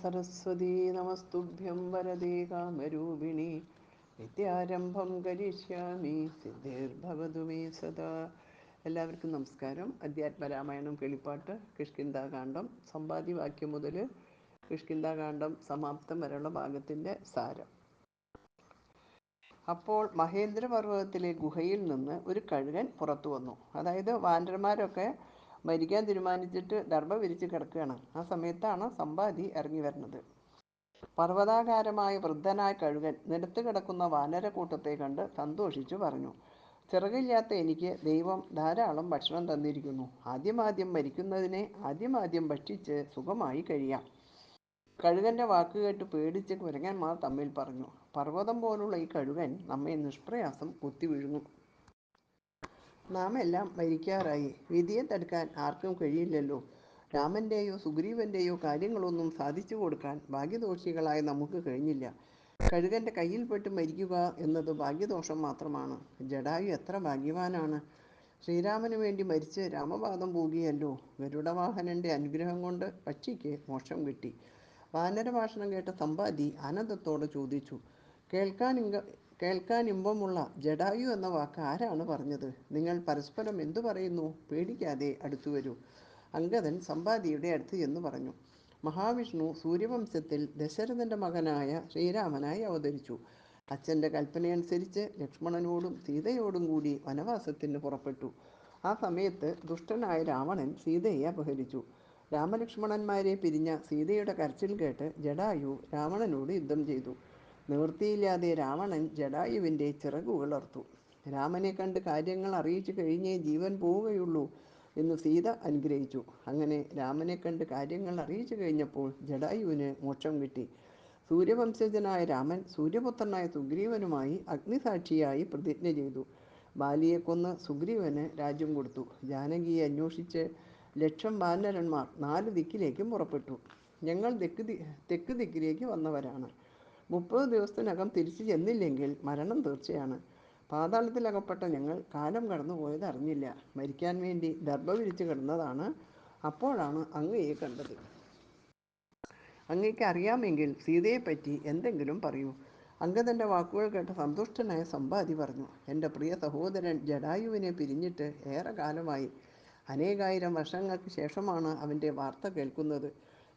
സരസ്വതീ നമസ്തുഭ്യം വരദേ കാമരൂപിണി വിദ്യാരംഭം കരിഷ്യാമി സിദ്ധിർഭവതു may സദാ. എല്ലാവർക്കും നമസ്കാരം. അധ്യാത്മരാമായണം കിളിപ്പാട്ട് കിഷ്കിന്ധാകാന്ഡം സമ്പാദ്യവാക്യം മുതൽ കിഷ്കിന്ധാകാന്ഡം സമാപ്തം വരെയുള്ള ഭാഗത്തിൻ്റെ സാരം. അപ്പോൾ മഹേന്ദ്രപർവ്വതത്തിലെ ഗുഹയിൽ നിന്ന് ഒരു കഴുകൻ പുറത്തു വന്നു. അതായത് വാനരന്മാരൊക്കെ മരിക്കാൻ തീരുമാനിച്ചിട്ട് ദർഭ വിരിച്ച് കിടക്കുകയാണ്. ആ സമയത്താണ് സമ്പാദി ഇറങ്ങി വരുന്നത്. പർവ്വതാകാരമായ വൃദ്ധനായ കഴുകൻ നിലത്ത് കിടക്കുന്ന വാനരക്കൂട്ടത്തെ കണ്ട് സന്തോഷിച്ചു പറഞ്ഞു, ചിറകില്ലാത്ത എനിക്ക് ദൈവം ധാരാളം ഭക്ഷണം തന്നിരിക്കുന്നു. ആദ്യമാദ്യം മരിക്കുന്നതിനെ ആദ്യമാദ്യം ഭക്ഷിച്ച് സുഖമായി കഴിയാം. കഴുകൻ്റെ വാക്കുകേട്ട് പേടിച്ച് കുരങ്ങന്മാർ തമ്മിൽ പറഞ്ഞു, പർവ്വതം പോലുള്ള ഈ കഴുകൻ നമ്മെ നിഷ്പ്രയാസം കുത്തി വിഴുങ്ങും. നാം എല്ലാം മരിക്കാറായി. വിധിയെ തടുക്കാൻ ആർക്കും കഴിയില്ലല്ലോ. രാമൻ്റെയോ സുഗ്രീവൻ്റെയോ കാര്യങ്ങളൊന്നും സാധിച്ചു കൊടുക്കാൻ ഭാഗ്യദോഷികളായ നമുക്ക് കഴിഞ്ഞില്ല. കഴുകൻ്റെ കയ്യിൽപ്പെട്ട് മരിക്കുക എന്നത് ഭാഗ്യദോഷം മാത്രമാണ്. ജടായു എത്ര ഭാഗ്യവാനാണ്. ശ്രീരാമന് വേണ്ടി മരിച്ച് രാമപാദം പൂകിയല്ലോ. ഗരുഡവാഹനൻ്റെ അനുഗ്രഹം കൊണ്ട് പക്ഷിക്ക് മോക്ഷം കിട്ടി. വാനരഭാഷണം കേട്ട സമ്പാദി ആനന്ദത്തോടെ ചോദിച്ചു, കേൾക്കാൻ ഇമ്പമുള്ള ജടായു എന്ന വാക്ക് ആരാണ് പറഞ്ഞത്? നിങ്ങൾ പരസ്പരം എന്തു പറയുന്നു? പേടിക്കാതെ അടുത്തു വരൂ. അംഗദൻ സമ്പാദിയുടെ അടുത്ത് എന്ന് പറഞ്ഞു, മഹാവിഷ്ണു സൂര്യവംശത്തിൽ ദശരഥൻ്റെ മകനായ ശ്രീരാമനായി അവതരിച്ചു. അച്ഛൻ്റെ കൽപ്പനയനുസരിച്ച് ലക്ഷ്മണനോടും സീതയോടും കൂടി വനവാസത്തിന് പുറപ്പെട്ടു. ആ സമയത്ത് ദുഷ്ടനായ രാവണൻ സീതയെ അപഹരിച്ചു. രാമലക്ഷ്മണന്മാരെ പിരിഞ്ഞ സീതയുടെ കരച്ചിൽ കേട്ട് ജടായു രാവണനോട് യുദ്ധം ചെയ്തു. നിവൃത്തിയില്ലാതെ രാവണൻ ജടായുവിൻ്റെ ചിറകുകളർത്തു. രാമനെ കണ്ട് കാര്യങ്ങൾ അറിയിച്ചു കഴിഞ്ഞേ ജീവൻ പോവുകയുള്ളൂ എന്ന് സീത അനുഗ്രഹിച്ചു. അങ്ങനെ രാമനെ കണ്ട് കാര്യങ്ങൾ അറിയിച്ചു കഴിഞ്ഞപ്പോൾ ജടായുവിന് മോക്ഷം കിട്ടി. സൂര്യവംശജനായ രാമൻ സൂര്യപുത്രനായ സുഗ്രീവനുമായി അഗ്നിസാക്ഷിയായി പ്രതിജ്ഞ ചെയ്തു. ബാലിയെ കൊന്ന് സുഗ്രീവന് രാജ്യം കൊടുത്തു. ജാനകിയെ അന്വേഷിച്ച് ലക്ഷം വാനരന്മാർ 4 ദിക്കിലേക്കും പുറപ്പെട്ടു. ഞങ്ങൾ തെക്ക് ദിക്കിലേക്ക് വന്നവരാണ്. 30 ദിവസത്തിനകം തിരിച്ചു ചെന്നില്ലെങ്കിൽ മരണം തീർച്ചയാണ്. പാതാളത്തിലകപ്പെട്ട ഞങ്ങൾ കാലം കടന്നു പോയത് അറിഞ്ഞില്ല. മരിക്കാൻ വേണ്ടി ദർഭ വിരിച്ച് കിടന്നതാണ്. അപ്പോഴാണ് അങ്ങയെ കണ്ടത്. അങ്ങയ്ക്ക് അറിയാമെങ്കിൽ സീതയെപ്പറ്റി എന്തെങ്കിലും പറയൂ. അംഗദൻ്റെ വാക്കുകൾ കേട്ട് സന്തുഷ്ടനായ സമ്പാദി പറഞ്ഞു, എൻ്റെ പ്രിയ സഹോദരൻ ജടായുവിനെ പിരിഞ്ഞിട്ട് ഏറെ കാലമായി. അനേകായിരം വർഷങ്ങൾക്ക് ശേഷമാണ് അവൻ്റെ വാർത്ത കേൾക്കുന്നത്.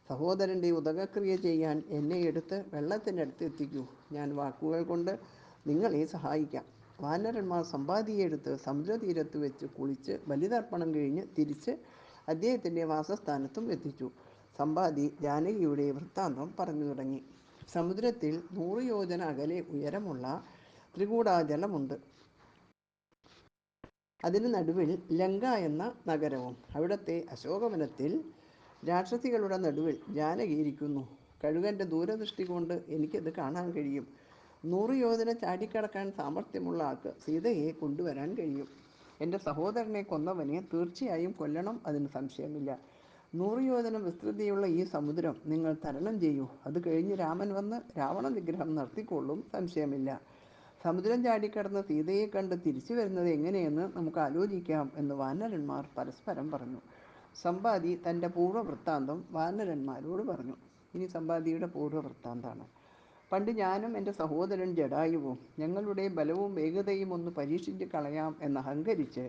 സഹോദരൻ്റെ ഉദകക്രിയ ചെയ്യാൻ എന്നെ എടുത്ത് വെള്ളത്തിനടുത്ത് എത്തിക്കൂ. ഞാൻ വാക്കുകൾ കൊണ്ട് നിങ്ങളെ സഹായിക്കാം. വാനരന്മാർ സമ്പാദിയെ എടുത്ത് സമുദ്രതീരത്ത് വെച്ച് കുളിച്ച് ബലിതർപ്പണം കഴിഞ്ഞ് തിരിച്ച് അദ്ദേഹത്തിൻ്റെ വാസസ്ഥാനത്തും എത്തിച്ചു. സമ്പാദി ജാനകിയുടെ വൃത്താന്തം പറഞ്ഞു തുടങ്ങി. സമുദ്രത്തിൽ 100 യോജന അകലെ ഉയരമുള്ള ത്രികൂടാജലമുണ്ട്. അതിന് നടുവിൽ ലങ്ക എന്ന നഗരവും. അവിടുത്തെ അശോകവനത്തിൽ രാക്ഷസികളുടെ നടുവിൽ ജാനകി ഇരിക്കുന്നു. കഴുകൻ്റെ ദൂരദൃഷ്ടി കൊണ്ട് എനിക്കത് കാണാൻ കഴിയും. 100 യോജന ചാടിക്കടക്കാൻ സാമർഥ്യമുള്ള ആൾക്ക് സീതയെ കൊണ്ടുവരാൻ കഴിയും. എൻ്റെ സഹോദരനെ കൊന്നവനെ തീർച്ചയായും കൊല്ലണം, അതിന് സംശയമില്ല. 100 യോജന വിസ്തൃതിയുള്ള ഈ സമുദ്രം നിങ്ങൾ തരണം ചെയ്യൂ. അത് കഴിഞ്ഞ് രാമൻ വന്ന് രാവണ നിഗ്രഹം നടത്തിക്കൊള്ളും, സംശയമില്ല. സമുദ്രം ചാടിക്കടന്ന് സീതയെ കണ്ട് തിരിച്ചു വരുന്നത് എങ്ങനെയെന്ന് നമുക്ക് ആലോചിക്കാം എന്ന് വാനരന്മാർ പരസ്പരം പറഞ്ഞു. സമ്പാദി തൻ്റെ പൂർവ്വവൃത്താന്തം വാനരന്മാരോട് പറഞ്ഞു. ഇനി സമ്പാദിയുടെ പൂർവ്വവൃത്താന്താണ്. പണ്ട് ഞാനും എൻ്റെ സഹോദരൻ ജടായുവും ഞങ്ങളുടെ ബലവും വേഗതയും ഒന്ന് പരീക്ഷിച്ച് കളയാം എന്ന് അഹങ്കരിച്ച്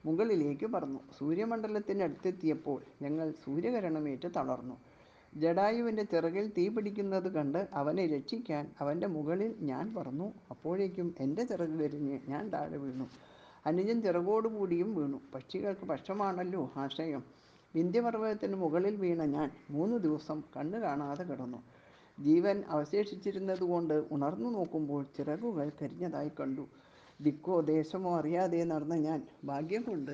മുകളിലേക്ക് പറന്നു. സൂര്യമണ്ഡലത്തിനടുത്തെത്തിയപ്പോൾ ഞങ്ങൾ സൂര്യകിരണമേറ്റ് തളർന്നു. ജടായുവിൻ്റെ ചിറകിൽ തീ പിടിക്കുന്നത് കണ്ട് അവനെ രക്ഷിക്കാൻ അവൻ്റെ മുകളിൽ ഞാൻ പറന്നു. അപ്പോഴേക്കും എൻ്റെ ചിറക് കരിഞ്ഞ് ഞാൻ താഴെ വീണു. അനുജൻ ചിറകോടുകൂടിയും വീണു. പക്ഷികൾക്ക് പക്ഷമാണല്ലോ ആശയം. വിന്ധ്യപർവ്വതത്തിന് മുകളിൽ വീണ ഞാൻ 3 ദിവസം കണ്ണു കാണാതെ കിടന്നു. ജീവൻ അവശേഷിച്ചിരുന്നതുകൊണ്ട് ഉണർന്നു നോക്കുമ്പോൾ ചിറകുകൾ കരിഞ്ഞതായി കണ്ടു. ദിക്കോ ദേശമോ അറിയാതെ നടന്ന ഞാൻ ഭാഗ്യം കൊണ്ട്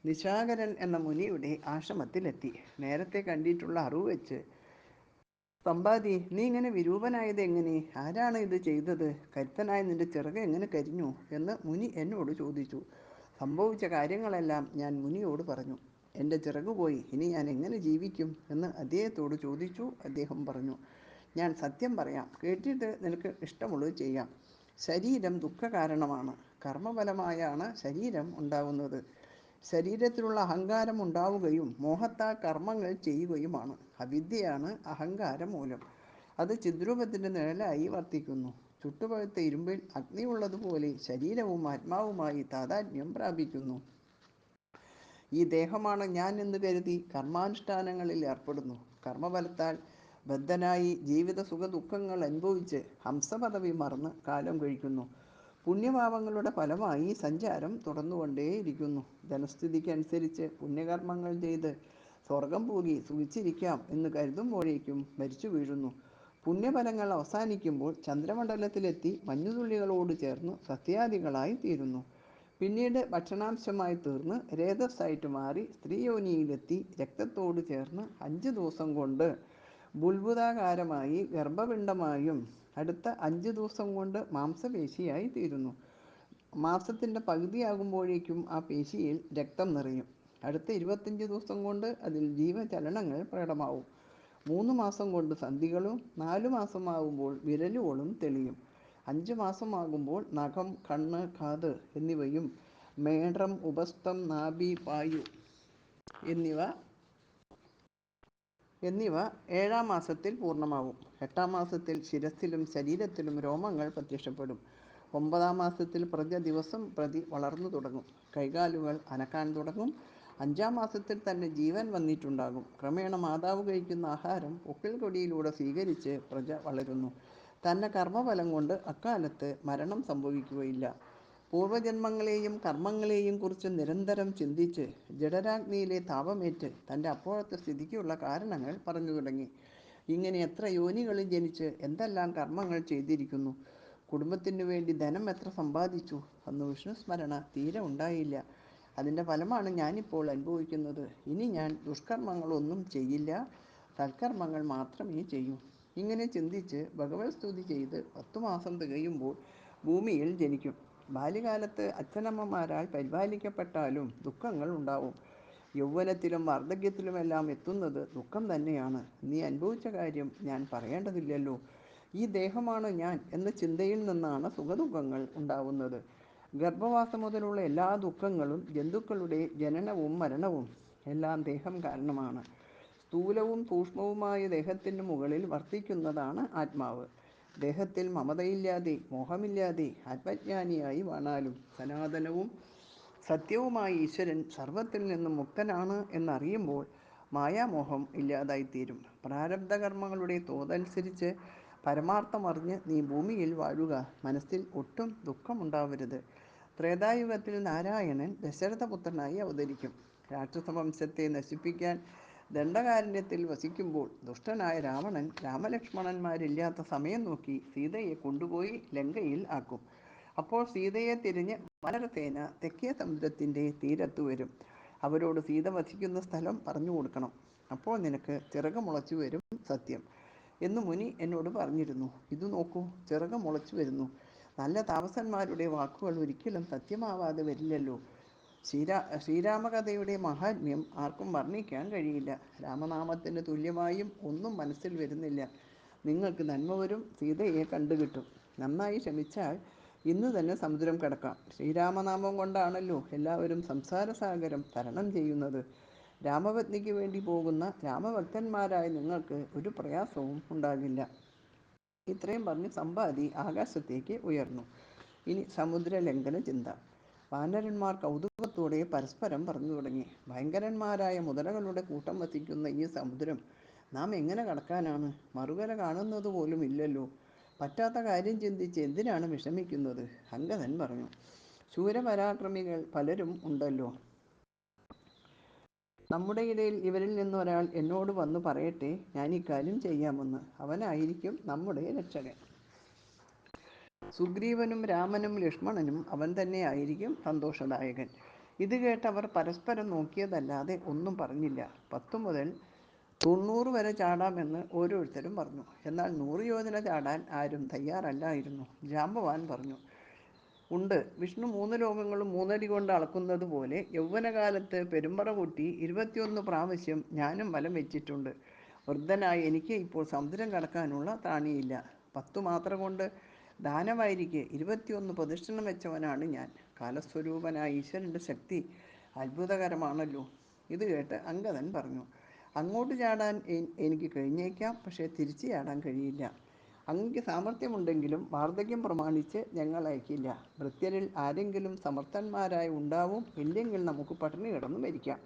നിശാകരൻ എന്ന മുനിയുടെ ആശ്രമത്തിലെത്തി. നേരത്തെ കണ്ടിട്ടുള്ള അറിവ് വെച്ച്, സമ്പാദി, നീ ഇങ്ങനെ വിരൂപനായത് എങ്ങനെ? ആരാണ് ഇത് ചെയ്തത്? കരുത്തനായ നിന്റെ ചിറക് എങ്ങനെ കരിഞ്ഞു എന്ന് മുനി എന്നോട് ചോദിച്ചു. സംഭവിച്ച കാര്യങ്ങളെല്ലാം ഞാൻ മുനിയോട് പറഞ്ഞു. എൻ്റെ ചിറക് പോയി, ഇനി ഞാൻ എങ്ങനെ ജീവിക്കും എന്ന് അദ്ദേഹത്തോട് ചോദിച്ചു. അദ്ദേഹം പറഞ്ഞു, ഞാൻ സത്യം പറയാം, കേട്ടിട്ട് നിനക്ക് ഇഷ്ടമുള്ളത് ചെയ്യാം. ശരീരം ദുഃഖകാരണമാണ്. കർമ്മഫലമായാണ് ശരീരം ഉണ്ടാകുന്നത്. ശരീരത്തിലുള്ള അഹങ്കാരം ഉണ്ടാവുകയും മോഹത്താൽ കർമ്മങ്ങൾ ചെയ്യുകയുമാണ്. അവിദ്യയാണ് അഹങ്കാരമൂലം. അത് ചിദ്രൂപത്തിൻ്റെ നിഴലായി വർത്തിക്കുന്നു. ചുട്ടുപഴുത്ത ഇരുമ്പിൽ അഗ്നിയുള്ളതുപോലെ ശരീരവും ആത്മാവുമായി താതാത്മ്യം പ്രാപിക്കുന്നു. ഈ ദേഹമാണ് ഞാൻ എന്ന് കരുതി കർമാനുഷ്ഠാനങ്ങളിൽ ഏർപ്പെടുന്നു. കർമ്മഫലത്താൽ ബദ്ധനായി ജീവിത സുഖ ദുഃഖങ്ങൾ അനുഭവിച്ച് ഹംസപദവി മറന്ന് കാലം കഴിക്കുന്നു. പുണ്യപാപങ്ങളുടെ ഫലമായി സഞ്ചാരം തുടർന്നുകൊണ്ടേയിരിക്കുന്നു. ധനസ്ഥിതിക്കനുസരിച്ച് പുണ്യകർമ്മങ്ങൾ ചെയ്ത് സ്വർഗം പൂകി സുഖിച്ചിരിക്കാം എന്ന് കരുതുമ്പോഴേക്കും മരിച്ചു വീഴുന്നു. പുണ്യഫലങ്ങൾ അവസാനിക്കുമ്പോൾ ചന്ദ്രമണ്ഡലത്തിലെത്തി മഞ്ഞുതുള്ളികളോട് ചേർന്ന് സസ്യാദികളായി തീരുന്നു. പിന്നീട് ഭക്ഷണാംശമായി തീർന്ന് രേതസ്സായിട്ട് മാറി സ്ത്രീയോനിയിലെത്തി രക്തത്തോട് ചേർന്ന് 5 ദിവസം കൊണ്ട് ബുൽബുധാകാരമായി ഗർഭപിണ്ഡമായും അടുത്ത 5 ദിവസം കൊണ്ട് മാംസപേശിയായി തീരുന്നു. മാസത്തിൻ്റെ പകുതിയാകുമ്പോഴേക്കും ആ പേശിയിൽ രക്തം നിറയും. അടുത്ത 25 ദിവസം കൊണ്ട് അതിൽ ജീവചലനങ്ങൾ പ്രകടമാവും. 3 മാസം കൊണ്ട് സന്ധികളും 4 മാസമാകുമ്പോൾ വിരലുകളും തെളിയും. 5 മാസമാകുമ്പോൾ നഖം, കണ്ണ്, കാത് എന്നിവയും മേഢ്രം, ഉപസ്ഥം, നാഭി, പായു എന്നിവ എന്നിവ 7-മാസത്തിൽ പൂർണ്ണമാവും. 8-മാസത്തിൽ ശിരസ്സിലും ശരീരത്തിലും രോമങ്ങൾ പ്രത്യക്ഷപ്പെടും. 9-മാസത്തിൽ പ്രജ ദിവസം പ്രതി വളർന്നു തുടങ്ങും. കൈകാലുകൾ അനക്കാൻ തുടങ്ങും. 5-മാസത്തിൽ തന്നെ ജീവൻ വന്നിട്ടുണ്ടാകും. ക്രമേണ മാതാവ് കഴിക്കുന്ന ആഹാരം പൊക്കിൾ കൊടിയിലൂടെ സ്വീകരിച്ച് പ്രജ വളരുന്നു. തൻ്റെ കർമ്മഫലം കൊണ്ട് അക്കാലത്ത് മരണം സംഭവിക്കുകയില്ല. പൂർവജന്മങ്ങളെയും കർമ്മങ്ങളെയും കുറിച്ച് നിരന്തരം ചിന്തിച്ച് ജഠരാഗ്നിയിലെ താപമേറ്റ് തൻ്റെ അപ്പോഴത്തെ സ്ഥിതിക്കുള്ള കാരണങ്ങൾ പറഞ്ഞു തുടങ്ങി. ഇങ്ങനെ എത്ര യോനികളിൽ ജനിച്ച് എന്തെല്ലാം കർമ്മങ്ങൾ ചെയ്തിരിക്കുന്നു. കുടുംബത്തിനു വേണ്ടി ധനം എത്ര സമ്പാദിച്ചു. അന്ന് വിഷ്ണുസ്മരണ തീരെ ഉണ്ടായില്ല. അതിൻ്റെ ഫലമാണ് ഞാനിപ്പോൾ അനുഭവിക്കുന്നത്. ഇനി ഞാൻ ദുഷ്കർമ്മങ്ങളൊന്നും ചെയ്യില്ല, സൽക്കർമ്മങ്ങൾ മാത്രമേ ചെയ്യൂ. ഇങ്ങനെ ചിന്തിച്ച് ഭഗവത് സ്തുതി ചെയ്ത് 10 മാസം തികയുമ്പോൾ ഭൂമിയിൽ ജനിക്കും. ബാല്യകാലത്ത് അച്ഛനമ്മമാരാൽ പരിപാലിക്കപ്പെട്ടാലും ദുഃഖങ്ങൾ ഉണ്ടാവും. യൗവനത്തിലും വാർദ്ധക്യത്തിലുമെല്ലാം എത്തുന്നത് ദുഃഖം തന്നെയാണ്. നീ അനുഭവിച്ച കാര്യം ഞാൻ പറയേണ്ടതില്ലല്ലോ. ഈ ദേഹമാണ് ഞാൻ എന്ന ചിന്തയിൽ നിന്നാണ് സുഖദുഃഖങ്ങൾ ഉണ്ടാവുന്നത്. ഗർഭവാസം മുതലുള്ള എല്ലാ ദുഃഖങ്ങളും, ജന്തുക്കളുടെ ജനനവും മരണവും എല്ലാം ദേഹം കാരണമാണ്. സ്ഥൂലവും സൂക്ഷ്മവുമായ ദേഹത്തിന് മുകളിൽ വർത്തിക്കുന്നതാണ് ആത്മാവ്. ദേഹത്തിൽ മമതയില്ലാതെ മോഹമില്ലാതെ ആത്മജ്ഞാനിയായി വാണാലും സനാതനവും സത്യവുമായ ഈശ്വരൻ സർവത്തിൽ നിന്നും മുക്തനാണ് എന്നറിയുമ്പോൾ മായാമോഹം ഇല്ലാതായിത്തീരും. പ്രാരബ്ധകർമ്മങ്ങളുടെ തോതനുസരിച്ച് പരമാർത്ഥമറിഞ്ഞ് നീ ഭൂമിയിൽ വാഴുക. മനസ്സിൽ ഒട്ടും ദുഃഖമുണ്ടാവരുത്. ത്രേതായുഗത്തിൽ നാരായണൻ ദശരഥപുത്രനായി അവതരിക്കും. രാക്ഷസവംശത്തെ നശിപ്പിക്കാൻ ദണ്ഡകാരണ്യത്തിൽ വസിക്കുമ്പോൾ ദുഷ്ടനായ രാവണൻ രാമലക്ഷ്മണന്മാരില്ലാത്ത സമയം നോക്കി സീതയെ കൊണ്ടുപോയി ലങ്കയിൽ ആക്കും. അപ്പോൾ സീതയെ തിരിഞ്ഞ് വാനരസേന തെക്കേ സമുദ്രത്തിൻ്റെ തീരത്ത് വരും. അവരോട് സീത വസിക്കുന്ന സ്ഥലം പറഞ്ഞു കൊടുക്കണം. അപ്പോൾ നിനക്ക് ചിറക് മുളച്ചു വരും സത്യം എന്ന് മുനി എന്നോട് പറഞ്ഞിരുന്നു. ഇത് നോക്കൂ, ചിറക് മുളച്ചു വരുന്നു. നല്ല താപസന്മാരുടെ വാക്കുകൾ ഒരിക്കലും സത്യമാവാതെ വരില്ലല്ലോ. ശ്രീരാമകഥയുടെ മഹാത്മ്യം ആർക്കും വർണ്ണിക്കാൻ കഴിയില്ല. രാമനാമത്തിന് തുല്യമായും ഒന്നും മനസ്സിൽ വരുന്നില്ല. നിങ്ങൾക്ക് നന്മ വരും, സീതയെ കണ്ടുകിട്ടും. നന്നായി ശ്രമിച്ചാൽ ഇന്ന് തന്നെ സമുദ്രം കടക്കാം. ശ്രീരാമനാമം കൊണ്ടാണല്ലോ എല്ലാവരും സംസാരസാഗരം തരണം ചെയ്യുന്നത്. രാമപത്നിക്ക് വേണ്ടി പോകുന്ന രാമഭക്തന്മാരായ നിങ്ങൾക്ക് ഒരു പ്രയാസവും ഉണ്ടാകില്ല. ഇത്രയും പറഞ്ഞ് സമ്പാദി ആകാശത്തേക്ക് ഉയർന്നു. ഇനി സമുദ്രലംഘന ചിന്ത. വാനരന്മാർ കൗതുകത്തോടെ പരസ്പരം പറഞ്ഞു തുടങ്ങി. ഭയങ്കരന്മാരായ മുതലകളുടെ കൂട്ടം വസിക്കുന്ന ഈ സമുദ്രം നാം എങ്ങനെ കടക്കാനാണ്? മറുകര കാണുന്നത് പോലും ഇല്ലല്ലോ. പറ്റാത്ത കാര്യം ചിന്തിച്ച് എന്തിനാണ് വിഷമിക്കുന്നത്? അംഗദൻ പറഞ്ഞു. ശൂരപരാക്രമികൾ പലരും ഉണ്ടല്ലോ. നമ്മുടെ ഇടയിൽ ഇവരിൽ നിന്നൊരാൾ എന്നോട് വന്ന് പറയട്ടെ, ഞാൻ ഇക്കാര്യം ചെയ്യാമെന്ന്. അവനായിരിക്കും നമ്മുടെ രക്ഷകൻ. സുഗ്രീവനും രാമനും ലക്ഷ്മണനും അവൻ തന്നെ ആയിരിക്കും സന്തോഷദായകൻ. ഇത് കേട്ടവർ പരസ്പരം നോക്കിയതല്ലാതെ ഒന്നും പറഞ്ഞില്ല. 10 മുതൽ 90 വരെ ചാടാമെന്ന് ഓരോരുത്തരും പറഞ്ഞു. എന്നാൽ 100 യോജന ചാടാൻ ആരും തയ്യാറല്ലായിരുന്നു. ജാമ്പവാൻ പറഞ്ഞു, ഉണ്ട്. വിഷ്ണു 3 ലോകങ്ങളും 3 അടി കൊണ്ട് അളക്കുന്നത് പോലെ യൗവനകാലത്ത് പെരുമ്പറ കൂട്ടി 21 പ്രാവശ്യം ഞാനും വലം വെച്ചിട്ടുണ്ട്. വൃദ്ധനായ എനിക്ക് ഇപ്പോൾ സമുദ്രം കടക്കാനുള്ള ത്രാണിയില്ല. 10 മാത്ര കൊണ്ട് ദാനവായിരിക്കെ 21 പ്രദക്ഷിണം വെച്ചവനാണ് ഞാൻ. കാലസ്വരൂപനായ ഈശ്വരൻ്റെ ശക്തി അത്ഭുതകരമാണല്ലോ. ഇത് കേട്ട് അങ്കദൻ പറഞ്ഞു, അങ്ങോട്ട് ചാടാൻ എനിക്ക് കഴിഞ്ഞേക്കാം, പക്ഷേ തിരിച്ചു ചാടാൻ കഴിയില്ല. അങ്ങക്ക് സാമർഥ്യമുണ്ടെങ്കിലും വാർദ്ധക്യം പ്രമാണിച്ച് ഞങ്ങൾ അയക്കില്ല. ഭൃത്യരിൽ ആരെങ്കിലും സമർത്ഥന്മാരായി ഉണ്ടാവും, ഇല്ലെങ്കിൽ നമുക്ക് പട്ടിണി കിടന്ന് മരിക്കാം.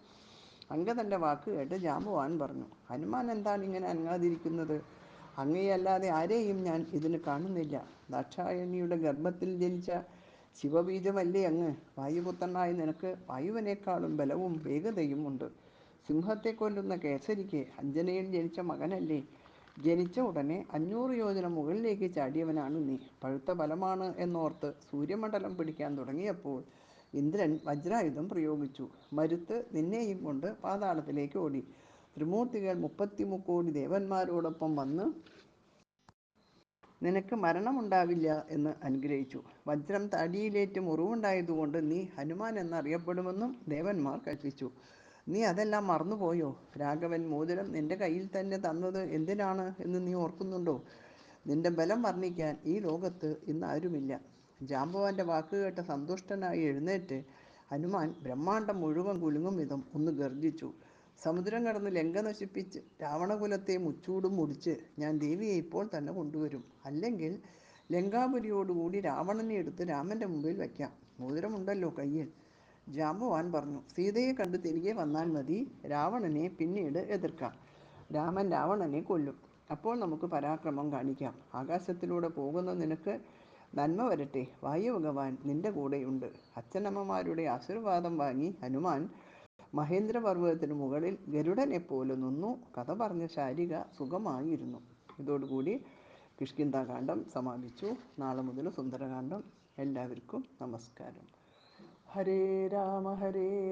അങ്കദൻ്റെ വാക്ക് കേട്ട് ജാമ്പവാൻ പറഞ്ഞു, ഹനുമാൻ എന്താണ് ഇങ്ങനെ അനങ്ങാതിരിക്കുന്നത്? അങ്ങയെയല്ലാതെ ആരെയും ഞാൻ ഇതിന് കാണുന്നില്ല. ദാക്ഷായണിയുടെ ഗർഭത്തിൽ ജനിച്ച ശിവബീജമല്ലേ അങ്ങ്? വായുപുത്രനായ നിനക്ക് വായുവിനേക്കാളും ബലവും വേഗതയും ഉണ്ട്. സിംഹത്തെ കൊല്ലുന്ന കേസരിക്ക് അഞ്ജനയിൽ ജനിച്ച മകനല്ലേ? ജനിച്ച ഉടനെ 500 യോജന മുകളിലേക്ക് ചാടിയവനാണ് നീ. പഴുത്ത ബലമാണ് എന്നോർത്ത് സൂര്യമണ്ഡലം പിടിക്കാൻ തുടങ്ങിയപ്പോൾ ഇന്ദ്രൻ വജ്രായുധം പ്രയോഗിച്ചു. മരുത്ത് നിന്നെയും കൊണ്ട് പാതാളത്തിലേക്ക് ഓടി. ത്രിമൂർത്തികൾ 33 ദേവന്മാരോടൊപ്പം വന്ന് നിനക്ക് മരണമുണ്ടാവില്ല എന്ന് അനുഗ്രഹിച്ചു. വജ്രം താടിയിലേറ്റ് മുറിവുണ്ടായതുകൊണ്ട് നീ ഹനുമാൻ എന്നറിയപ്പെടുമെന്നും ദേവന്മാർ കൽപ്പിച്ചു. നീ അതെല്ലാം മറന്നുപോയോ? രാഘവൻ മോതിരം നിന്റെ കയ്യിൽ തന്നെ തന്നത് എന്തിനാണ് എന്ന് നീ ഓർക്കുന്നുണ്ടോ? നിന്റെ ബലം വർണ്ണിക്കാൻ ഈ ലോകത്ത് ഇന്ന് ആരുമില്ല. ജാമ്പവാന്റെ വാക്കുകേട്ട് സന്തുഷ്ടനായി എഴുന്നേറ്റ് ഹനുമാൻ ബ്രഹ്മാണ്ടം മുഴുവൻ കുലുങ്ങും വിധം ഒന്ന് ഗർജിച്ചു. സമുദ്രം കടന്ന് ലങ്ക നശിപ്പിച്ച് രാവണകുലത്തെ മുച്ചൂടും മുടിച്ച് ഞാൻ ദേവിയെ ഇപ്പോൾ തന്നെ കൊണ്ടുവരും. അല്ലെങ്കിൽ ലങ്കാപുരിയോടുകൂടി രാവണനെ എടുത്ത് രാമൻ്റെ മുമ്പിൽ വയ്ക്കാം. മോതിരമുണ്ടല്ലോ കയ്യിൽ. ജാമ്പവാൻ പറഞ്ഞു, സീതയെ കണ്ട് തിരികെ വന്നാൽ മതി. രാവണനെ പിന്നീട് എതിർക്കാം. രാമൻ രാവണനെ കൊല്ലും. അപ്പോൾ നമുക്ക് പരാക്രമം കാണിക്കാം. ആകാശത്തിലൂടെ പോകുന്ന നിനക്ക് നന്മ വരട്ടെ. വായുഭഗവാൻ നിന്റെ കൂടെയുണ്ട്. അച്ഛനമ്മമാരുടെ ആശീർവാദം വാങ്ങി ഹനുമാൻ മഹേന്ദ്രപർവ്വതത്തിന് മുകളിൽ ഗരുഡനെപ്പോലെ നിന്നു. കഥ പറഞ്ഞ ശാരിക സുഖമായിരുന്നു. ഇതോടുകൂടി കിഷ്കിന്ധാകാന്ഡം സമാപിച്ചു. നാളെ മുതൽ സുന്ദരകാന്ഡം. എല്ലാവർക്കും നമസ്കാരം. ഹരേ രാമ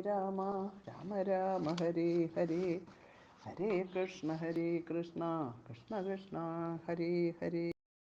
രാമ രാമ ഹരേ ഹരേ, ഹരേ കൃഷ്ണ കൃഷ്ണ കൃഷ്ണ ഹരേ ഹരേ.